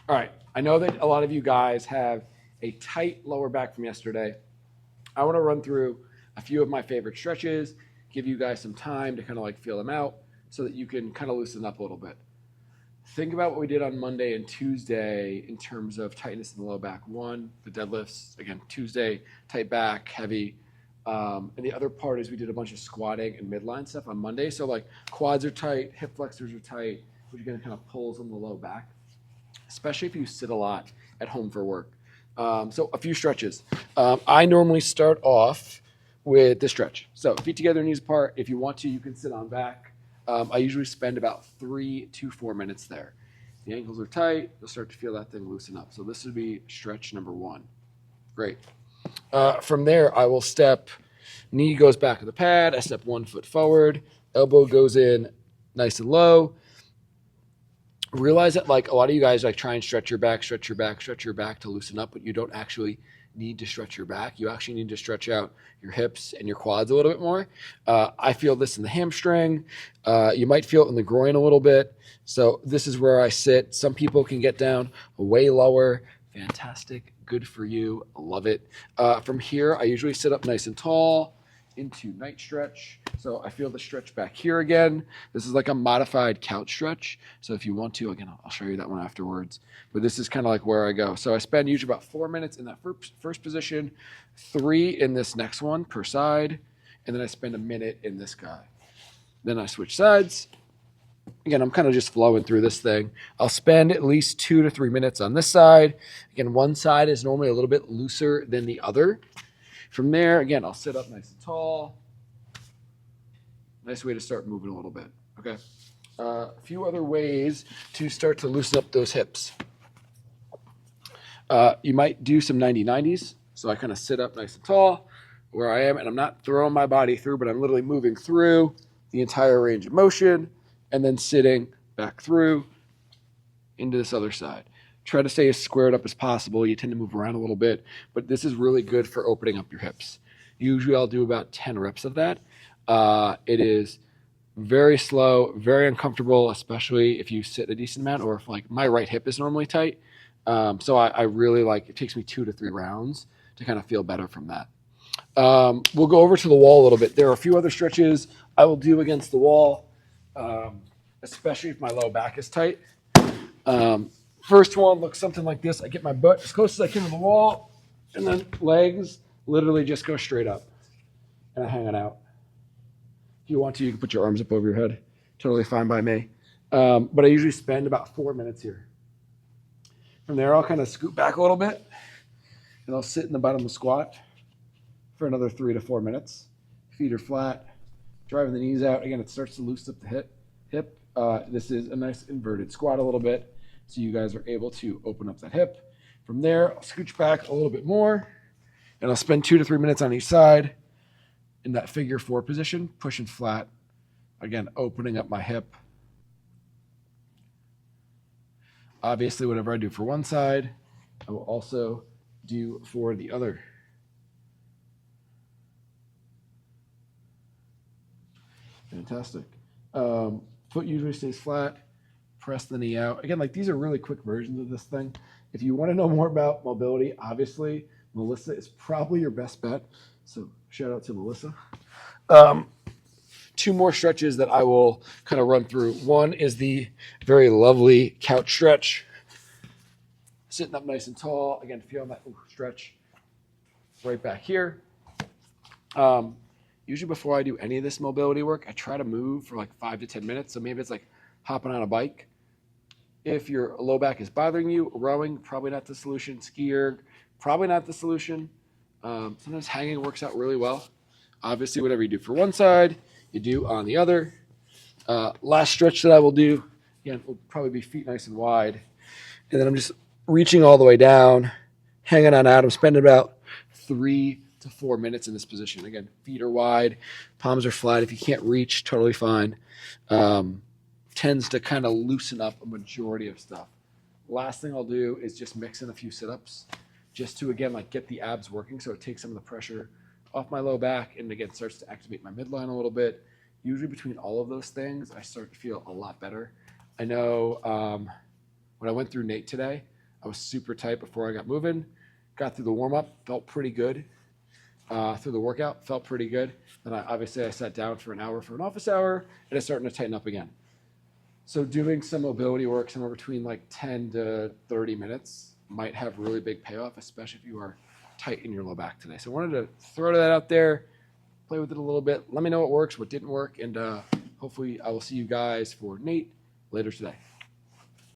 All right. I know that a lot of you guys have a tight lower back from yesterday. I want to run through a few of my favorite stretches, give you guys some time to kind of like feel them out so that you can kind of loosen up a little bit. Think about what we did on Monday and Tuesday in terms of tightness in the low back. One, the deadlifts. Again, Tuesday, tight back, heavy. And the other part is we did a bunch of squatting and midline stuff on Monday. So like quads are tight, hip flexors are tight, which again kind of pulls on the low back, especially if you sit a lot at home for work. So a few stretches. I normally start off with this stretch. So feet together, knees apart. If you want to, you can sit on back. I usually spend about 3 to 4 minutes there. The ankles are tight. You'll start to feel that thing loosen up. So this would be stretch number one. Great. From there, I will step, knee goes back to the pad. I step 1 foot forward. Elbow goes in nice and low. Realize that like a lot of you guys like try and stretch your back to loosen up, but you don't actually need to stretch your back. You actually need to stretch out your hips and your quads a little bit more. I feel this in the hamstring. You might feel it in the groin a little bit. So this is where I sit. Some people can get down way lower. Fantastic. Good for you. Love it. From here, I usually sit up nice and tall into night stretch. So I feel the stretch back here again. This is like a modified couch stretch. So if you want to, again, I'll show you that one afterwards. But this is kind of like where I go. So I spend usually about 4 minutes in that first position, 3 in this next one per side, and then I spend a minute in this guy. Then I switch sides. Again, I'm kind of just flowing through this thing. I'll spend at least 2 to 3 minutes on this side. Again, one side is normally a little bit looser than the other. From there, again, I'll sit up nice and tall. Nice way to start moving a little bit. Okay. A few other ways to start to loosen up those hips. You might do some 90-90s. So I kind of sit up nice and tall where I am, and I'm not throwing my body through, but I'm literally moving through the entire range of motion and then sitting back through into this other side. Try to stay as squared up as possible. You tend to move around a little bit, but this is really good for opening up your hips. Usually I'll do about 10 reps of that. It is very slow, very uncomfortable, especially if you sit a decent amount or if like my right hip is normally tight. So I really like, it takes me 2 to 3 rounds to kind of feel better from that. We'll go over to the wall a little bit. There are a few other stretches I will do against the wall, especially if my low back is tight. First one looks something like this. I get my butt as close as I can to the wall, and then legs literally just go straight up, and I hang it out. If you want to, you can put your arms up over your head. Totally fine by me. But I usually spend about 4 minutes here. From there, I'll kind of scoot back a little bit, and I'll sit in the bottom of the squat for another 3 to 4 minutes. Feet are flat, driving the knees out. Again, it starts to loosen up the hip. This is a nice inverted squat a little bit, so you guys are able to open up that hip. From there, I'll scooch back a little bit more, and I'll spend 2 to 3 minutes on each side in that figure 4 position, pushing flat. Again, opening up my hip. Obviously, whatever I do for one side, I will also do for the other. Fantastic. Foot usually stays flat. Press the knee out. Again, like these are really quick versions of this thing. If you want to know more about mobility, obviously, Melissa is probably your best bet. So shout out to Melissa. 2 more stretches that I will kind of run through. One is the very lovely couch stretch. Sitting up nice and tall. Again, feeling that stretch right back here. Usually before I do any of this mobility work, I try to move for like 5 to 10 minutes. So maybe it's like hopping on a bike. If your low back is bothering you, rowing, probably not the solution. Skier, probably not the solution. Sometimes hanging works out really well. Obviously, whatever you do for one side, you do on the other. Last stretch that I will do, again, will probably be feet nice and wide. And then I'm just reaching all the way down, hanging on out. I'm spending about 3 to 4 minutes in this position. Again, feet are wide, palms are flat. If you can't reach, totally fine. Tends to kind of loosen up a majority of stuff. Last thing I'll do is just mix in a few sit-ups just to, again, like get the abs working so it takes some of the pressure off my low back and, again, starts to activate my midline a little bit. Usually between all of those things, I start to feel a lot better. I know when I went through Nate today, I was super tight before I got moving. Got through the warm-up, felt pretty good. Through the workout, felt pretty good. Then I sat down for an hour for an office hour, and it's starting to tighten up again. So doing some mobility work somewhere between like 10 to 30 minutes might have really big payoff, especially if you are tight in your low back today. So I wanted to throw that out there, play with it a little bit. Let me know what works, what didn't work, and hopefully I will see you guys for NATE later today.